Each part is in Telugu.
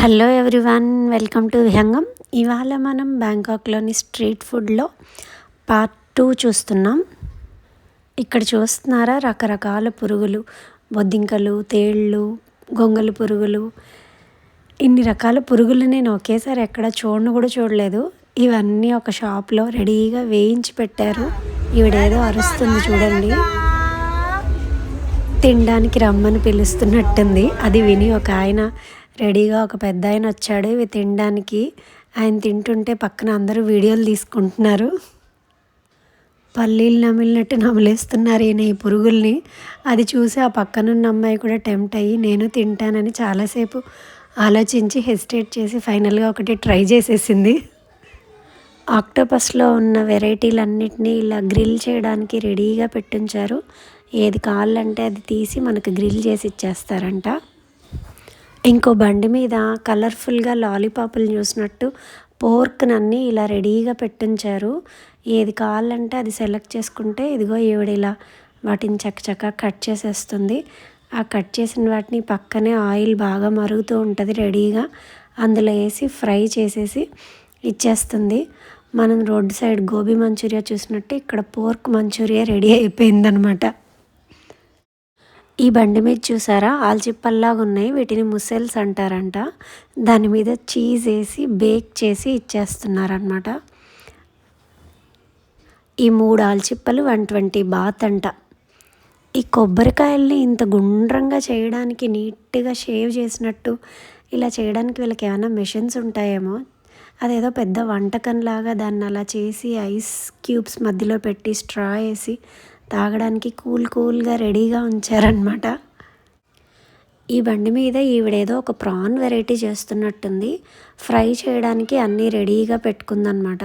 Hello everyone, welcome to Vihangam. ఇవాళ మనం బ్యాంకాక్లోని స్ట్రీట్ ఫుడ్లో పార్ట్ 2 చూస్తున్నాం. ఇక్కడ చూస్తున్నారా, రకరకాల పురుగులు, బొద్దింకలు, తేళ్ళు, గొంగళి పురుగులు, ఇన్ని రకాల పురుగులు నేను ఒకేసారి ఎక్కడ చూడను కూడా చూడలేదు. ఇవన్నీ ఒక షాప్లో రెడీగా వేయించి పెట్టారు. ఈవిడేదో అరుస్తుంది చూడండి, తినడానికి రమ్మని పిలుస్తున్నట్టుంది. అది విని ఒక ఆయన రెడీగా, ఒక పెద్ద ఆయన వచ్చాడు ఇవి తినడానికి. ఆయన తింటుంటే పక్కన అందరూ వీడియోలు తీసుకుంటున్నారు. పల్లీలు నమిలినట్టు నమిలేస్తున్నారు ఈయన ఈ పురుగుల్ని. అది చూసి ఆ పక్కనున్న అమ్మాయి కూడా టెంప్ట్ అయ్యి నేను తింటానని చాలాసేపు ఆలోచించి హెసిటేట్ చేసి ఫైనల్గా ఒకటి ట్రై చేసేసింది. ఆక్టోపస్లో ఉన్న వెరైటీలన్నిటినీ ఇలా గ్రిల్ చేయడానికి రెడీగా పెట్టించారు. ఏది కావాలంటే అది తీసి మనకు గ్రిల్ చేసి ఇచ్చేస్తారంట. ఇంకో బండి మీద కలర్ఫుల్గా లాలీపాపులు చూసినట్టు పోర్క్నన్నీ ఇలా రెడీగా పెట్టించారు. ఏది కావాలంటే అది సెలెక్ట్ చేసుకుంటే ఇదిగో ఈవిడ ఇలా వాటిని చక్కచక్క కట్ చేసేస్తుంది. ఆ కట్ చేసిన వాటిని పక్కనే ఆయిల్ బాగా మరుగుతూ ఉంటుంది రెడీగా, అందులో వేసి ఫ్రై చేసేసి ఇచ్చేస్తుంది. మనం రోడ్ సైడ్ గోబీ మంచూరియా చూసినట్టు ఇక్కడ పోర్క్ మంచూరియా రెడీ అయిపోయిందనమాట. ఈ బండి మీద చూసారా, ఆల్చిప్పల్లాగా ఉన్నాయి, వీటిని ముసెల్స్ అంటారంట. దాని మీద చీజ్ వేసి బేక్ చేసి ఇచ్చేస్తున్నారనమాట. ఈ 3 ఆల్చిప్పలు 120 బాత్ అంట. ఈ కొబ్బరికాయల్ని ఇంత గుండ్రంగా చేయడానికి, నీట్గా షేవ్ చేసినట్టు ఇలా చేయడానికి వీళ్ళకి ఏమైనా మెషిన్స్ ఉంటాయేమో. అదేదో పెద్ద వంటకంలాగా దాన్ని అలా చేసి ఐస్ క్యూబ్స్ మధ్యలో పెట్టి స్ట్రా వేసి తాగడానికి కూల్గా రెడీగా ఉంచారనమాట. ఈ బండి మీద ఈవిడేదో ఒక ప్రాన్ వెరైటీ చేస్తున్నట్టుంది. ఫ్రై చేయడానికి అన్నీ రెడీగా పెట్టుకుందనమాట.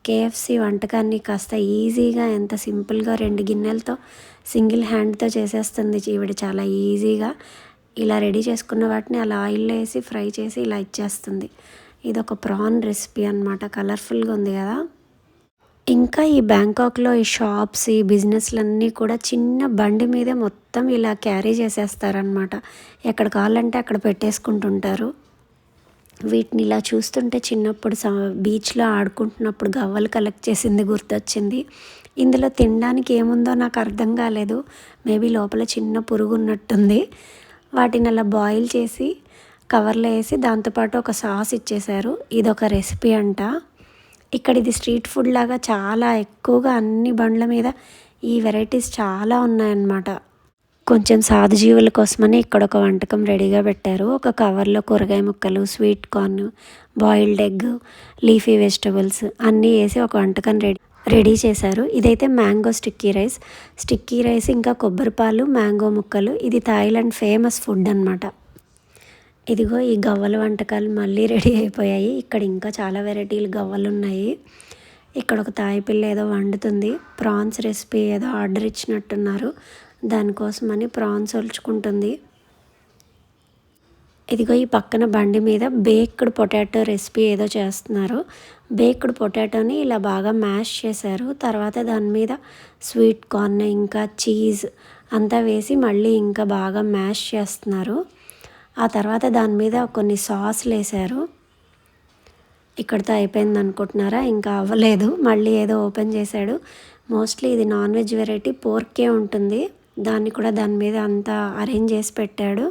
కేఎఫ్సి వంటకాన్ని కాస్త ఈజీగా, ఎంత సింపుల్గా 2 గిన్నెలతో సింగిల్ హ్యాండ్తో చేసేస్తుంది ఈవిడ చాలా ఈజీగా. ఇలా రెడీ చేసుకున్న వాటిని అలా ఆయిల్లో వేసి ఫ్రై చేసి ఇలా ఇచ్చేస్తుంది. ఇది ఒక ప్రాన్ రెసిపీ అనమాట. కలర్ఫుల్గా ఉంది కదా. ఇంకా ఈ బ్యాంకాక్లో ఈ షాప్స్, ఈ బిజినెస్లన్నీ కూడా చిన్న బండి మీదే మొత్తం ఇలా క్యారీ చేసేస్తారనమాట. ఎక్కడ కావాలంటే అక్కడ పెట్టేసుకుంటుంటారు. వీటిని ఇలా చూస్తుంటే చిన్నప్పుడు బీచ్లో ఆడుకుంటున్నప్పుడు గవ్వలు కలెక్ట్ చేసింది గుర్తొచ్చింది. ఇందులో తినడానికి ఏముందో నాకు అర్థం కాలేదు. మేబీ లోపల చిన్న పురుగు ఉన్నట్టుంది. వాటిని అలా బాయిల్ చేసి కవర్లో వేసి దాంతోపాటు ఒక సాస్ ఇచ్చేశారు. ఇదొక రెసిపీ అంట. ఇక్కడ ఇది స్ట్రీట్ ఫుడ్ లాగా చాలా ఎక్కువగా అన్ని బండ్ల మీద ఈ వెరైటీస్ చాలా ఉన్నాయన్నమాట. కొంచెం సాధుజీవుల కోసమని ఇక్కడ ఒక వంటకం రెడీగా పెట్టారు. ఒక కవర్లో కూరగాయ ముక్కలు, sweet corn, boiled egg, leafy vegetables అన్నీ వేసి ఒక వంటకం రెడీ చేశారు. ఇదైతే మ్యాంగో స్టిక్కీ రైస్ ఇంకా కొబ్బరిపాలు, మ్యాంగో ముక్కలు. ఇది థాయిలాండ్ ఫేమస్ ఫుడ్ అనమాట. ఇదిగో ఈ గవ్వల వంటకాలు మళ్ళీ రెడీ అయిపోయాయి. ఇక్కడ ఇంకా చాలా వెరైటీలు గవ్వలు ఉన్నాయి. ఇక్కడ ఒక తాయి పిల్ల ఏదో వండుతుంది. ప్రాన్స్ రెసిపీ ఏదో ఆర్డర్ ఇచ్చినట్టున్నారు, దానికోసమని ప్రాన్స్ ఒలుచుకుంటుంది. ఇదిగో ఈ పక్కన బండి మీద బేక్డ్ పొటాటో రెసిపీ ఏదో చేస్తున్నారు. బేక్డ్ పొటాటోని ఇలా బాగా మ్యాష్ చేశారు. తర్వాత దాని మీద స్వీట్ కార్న్ ఇంకా చీజ్ అంతా వేసి మళ్ళీ ఇంకా బాగా మ్యాష్ చేస్తున్నారు. ఆ తర్వాత దాని మీద కొన్ని సాస్లు వేశారు. ఇక్కడితో అయిపోయింది అనుకుంటున్నారా? ఇంకా అవ్వలేదు, మళ్ళీ ఏదో ఓపెన్ చేశాడు. మోస్ట్లీ ఇది నాన్ వెజ్ వెరైటీ, పోర్కే ఉంటుంది. దాన్ని కూడా దాని మీద అంతా అరేంజ్ చేసి పెట్టాడు.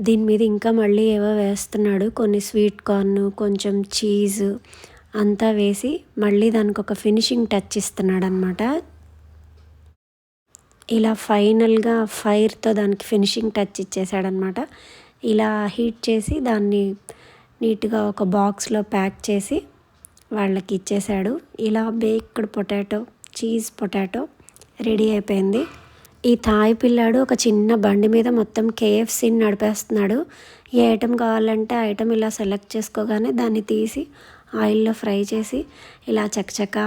దీని మీద ఇంకా మళ్ళీ ఏవో వేస్తున్నాడు. కొన్ని స్వీట్ కార్న్, కొంచెం చీజ్ అంతా వేసి మళ్ళీ దానికి ఒక ఫినిషింగ్ టచ్ ఇస్తున్నాడు అనమాట. ఇలా ఫైనల్గా ఫైర్తో దానికి ఫినిషింగ్ టచ్ ఇచ్చేసాడనమాట. ఇలా హీట్ చేసి దాన్ని నీట్గా ఒక బాక్స్లో ప్యాక్ చేసి వాళ్ళకి ఇచ్చేసాడు. ఇలా baked potato, cheese potato ready అయిపోయింది. ఈ థాయ్ పిల్లాడు ఒక చిన్న బండి మీద మొత్తం కేఎఫ్సీని నడిపేస్తున్నాడు. ఏ ఐటెం కావాలంటే ఆ ఐటెం ఇలా సెలెక్ట్ చేసుకోగానే దాన్ని తీసి ఆయిల్లో ఫ్రై చేసి ఇలా చక్కచక్క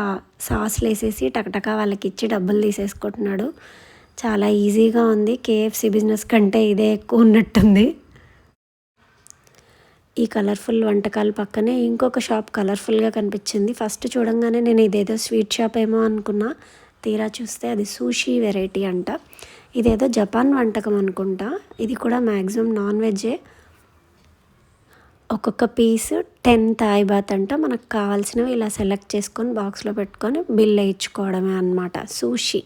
సాస్లు వేసేసి టకటకా వాళ్ళకి ఇచ్చి డబ్బులు తీసేసుకుంటున్నాడు. చాలా ఈజీగా ఉంది. కేఎఫ్సి బిజినెస్ కంటే ఇదే ఎక్కువ ఉన్నట్టుంది. ఈ కలర్ఫుల్ వంటకాల పక్కనే ఇంకొక షాప్ కలర్ఫుల్గా కనిపించింది. ఫస్ట్ చూడంగానే నేను ఇదేదో స్వీట్ షాప్ ఏమో అనుకున్నా. తీరా చూస్తే అది సూషీ వెరైటీ అంట. ఇదేదో జపాన్ వంటకం అనుకుంటా. ఇది కూడా మ్యాక్సిమం నాన్ వెజ్జే. ఒక్కొక్క పీస్ 10 థాయ్ బాత్ అంట. మనకు కావాల్సినవి ఇలా సెలెక్ట్ చేసుకొని బాక్స్లో పెట్టుకొని బిల్ వేయించుకోవడమే అనమాట. సూషి.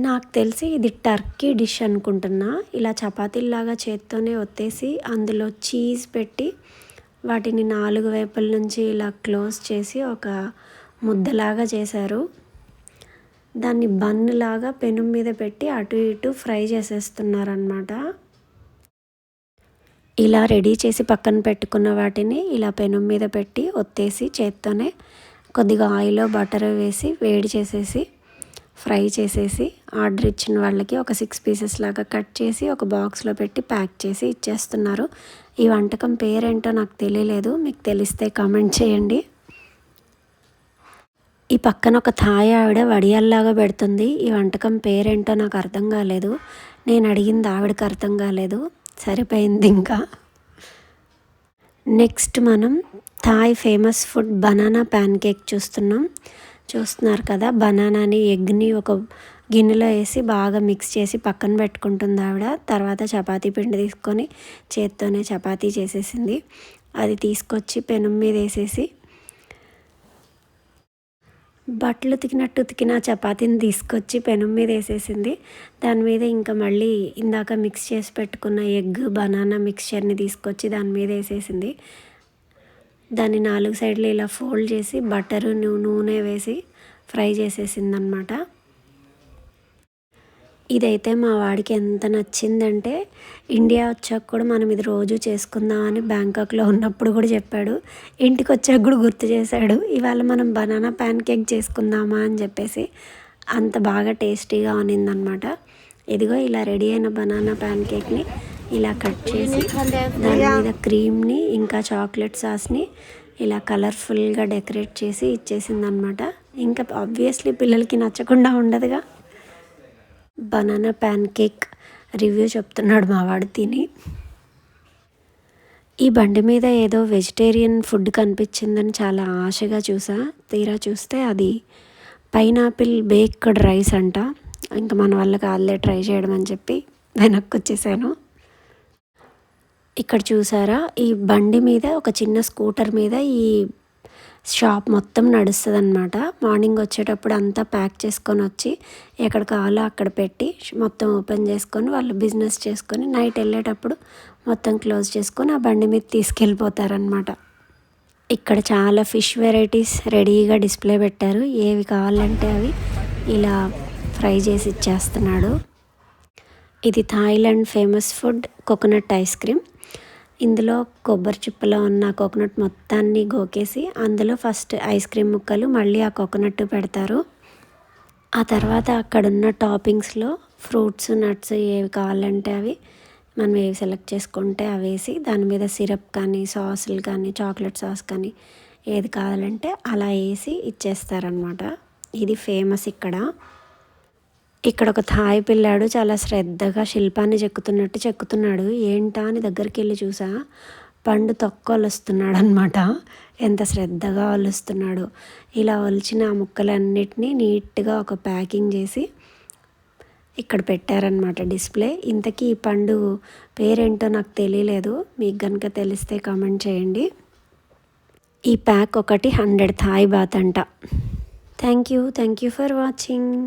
నాకు తెలిసి ఇది టర్కీ డిష్ అనుకుంటున్నా. ఇలా చపాతీలాగా చేత్తోనే ఒత్తేసి అందులో చీజ్ పెట్టి వాటిని 4 వైపుల నుంచి ఇలా క్లోజ్ చేసి ఒక ముద్దలాగా చేశారు. దాన్ని బన్ లాగా పెనం మీద పెట్టి అటు ఇటు ఫ్రై చేసేస్తున్నారనమాట. ఇలా రెడీ చేసి పక్కన పెట్టుకున్న వాటిని ఇలా పెనం మీద పెట్టి ఒత్తేసి చేత్తోనే కొద్దిగా ఆయిల్ బటర్ వేసి వేడి చేసేసి ఫ్రై చేసేసి ఆర్డర్ ఇచ్చిన వాళ్ళకి ఒక 6 పీసెస్ లాగా కట్ చేసి ఒక బాక్స్లో పెట్టి ప్యాక్ చేసి ఇచ్చేస్తున్నారు. ఈ వంటకం పేరేంటో నాకు తెలియలేదు, మీకు తెలిస్తే కామెంట్ చేయండి. ఈ పక్కన ఒక థాయ్ ఆవిడ వడియాల్లాగా పెడుతుంది. ఈ వంటకం పేరేంటో నాకు అర్థం కాలేదు. నేను అడిగింది ఆవిడకి అర్థం కాలేదు. సరిపోయింది ఇంకా. నెక్స్ట్ మనం Thai famous food banana pancake చూస్తున్నారు కదా. బనానాని ఎగ్ని ఒక గిన్నెలో వేసి బాగా మిక్స్ చేసి పక్కన పెట్టుకుంటుంది ఆవిడ. తర్వాత చపాతీ పిండి తీసుకొని చేత్తోనే చపాతీ చేసేసింది. అది తీసుకొచ్చి పెనం మీద వేసేసి బట్టలు ఉతికిన చపాతీని తీసుకొచ్చి పెనం మీద వేసేసింది. దాని మీద ఇంకా మళ్ళీ ఇందాక మిక్స్ చేసి పెట్టుకున్న ఎగ్ బనానా మిక్స్చర్ని తీసుకొచ్చి దాని మీద వేసేసింది. దాన్ని 4 సైడ్లు ఇలా ఫోల్డ్ చేసి బటరు నూనె వేసి ఫ్రై చేసేసింది అనమాట. ఇదైతే మా వాడికి ఎంత నచ్చిందంటే ఇండియా వచ్చాక కూడా మనం ఇది రోజు చేసుకుందామని బ్యాంకాక్లో ఉన్నప్పుడు కూడా చెప్పాడు. ఇంటికి వచ్చాక కూడా గుర్తు చేశాడు, ఇవాళ మనం బనానా ప్యాన్ కేక్ చేసుకుందామా అని చెప్పేసి. అంత బాగా టేస్టీగా ఉన్నిందనమాట. ఇదిగో ఇలా రెడీ అయిన బనానా ప్యాన్ కేక్ని ఇలా కట్ చేసి దాని మీద క్రీమ్ని ఇంకా చాక్లెట్ సాస్ని ఇలా కలర్ఫుల్గా డెకరేట్ చేసి ఇచ్చేసిందనమాట. ఇంకా ఆబ్వియస్లీ పిల్లలకి నచ్చకుండా ఉండదుగా. బనానా ప్యాన్ కేక్ రివ్యూ చెప్తున్నాడు మావాడు తిని. ఈ బండి మీద ఏదో వెజిటేరియన్ ఫుడ్ కనిపించిందని చాలా ఆశగా తీరా చూస్తే అది పైనాపిల్ బేక్డ్ రైస్ అంట. ఇంకా మన వల్ల కాదులే ట్రై చేయడం అని చెప్పి వెనక్కి వచ్చేసాను. ఇక్కడ చూసారా, ఈ బండి మీద ఒక చిన్న స్కూటర్ మీద ఈ షాప్ మొత్తం నడుస్తుంది అనమాట. మార్నింగ్ వచ్చేటప్పుడు అంతా ప్యాక్ చేసుకొని వచ్చి ఎక్కడ కావాలో అక్కడ పెట్టి మొత్తం ఓపెన్ చేసుకొని వాళ్ళు బిజినెస్ చేసుకొని నైట్ వెళ్ళేటప్పుడు మొత్తం క్లోజ్ చేసుకొని ఆ బండి మీద తీసుకెళ్ళిపోతారనమాట. ఇక్కడ చాలా ఫిష్ వెరైటీస్ రెడీగా డిస్ప్లే పెట్టారు. ఏవి కావాలంటే అవి ఇలా ఫ్రై చేసి ఇచ్చేస్తున్నాడు. ఇది Thailand famous food coconut ice cream. ఇందులో కొబ్బరి చిప్పలో ఉన్న కోకోనట్ మొత్తాన్ని గోకేసి అందులో ఫస్ట్ ఐస్ క్రీమ్ ముక్కలు మళ్ళీ ఆ కోకోనట్ పెడతారు. ఆ తర్వాత అక్కడున్న టాపింగ్స్లో ఫ్రూట్స్ నట్స్ ఏవి కావాలంటే అవి మనం ఏవి సెలెక్ట్ చేసుకుంటే అవి వేసి దాని మీద సిరప్ కానీ సాసులు కానీ చాక్లెట్ సాస్ కానీ ఏది కావాలంటే అలా వేసి ఇచ్చేస్తారనమాట. ఇది ఫేమస్ ఇక్కడ. ఇక్కడ ఒక థాయ్ పిల్లాడు చాలా శ్రద్ధగా శిల్పాన్ని చెక్కుతున్నాడు. ఏంటా అని దగ్గరికి వెళ్ళి చూసా, పండు తొక్క ఒలుస్తున్నాడు అనమాట. ఎంత శ్రద్ధగా ఒలుస్తున్నాడు. ఇలా ఒలిచిన ఆ ముక్కలన్నిటినీ నీట్గా ఒక ప్యాకింగ్ చేసి ఇక్కడ పెట్టారనమాట డిస్ప్లే. ఇంతకీ ఈ పండు పేరేంటో నాకు తెలియలేదు, మీకు కనుక తెలిస్తే కామెంట్ చేయండి. ఈ ప్యాక్ ఒకటి 100 థాయ్ బాత్ అంట. Thank you for watching.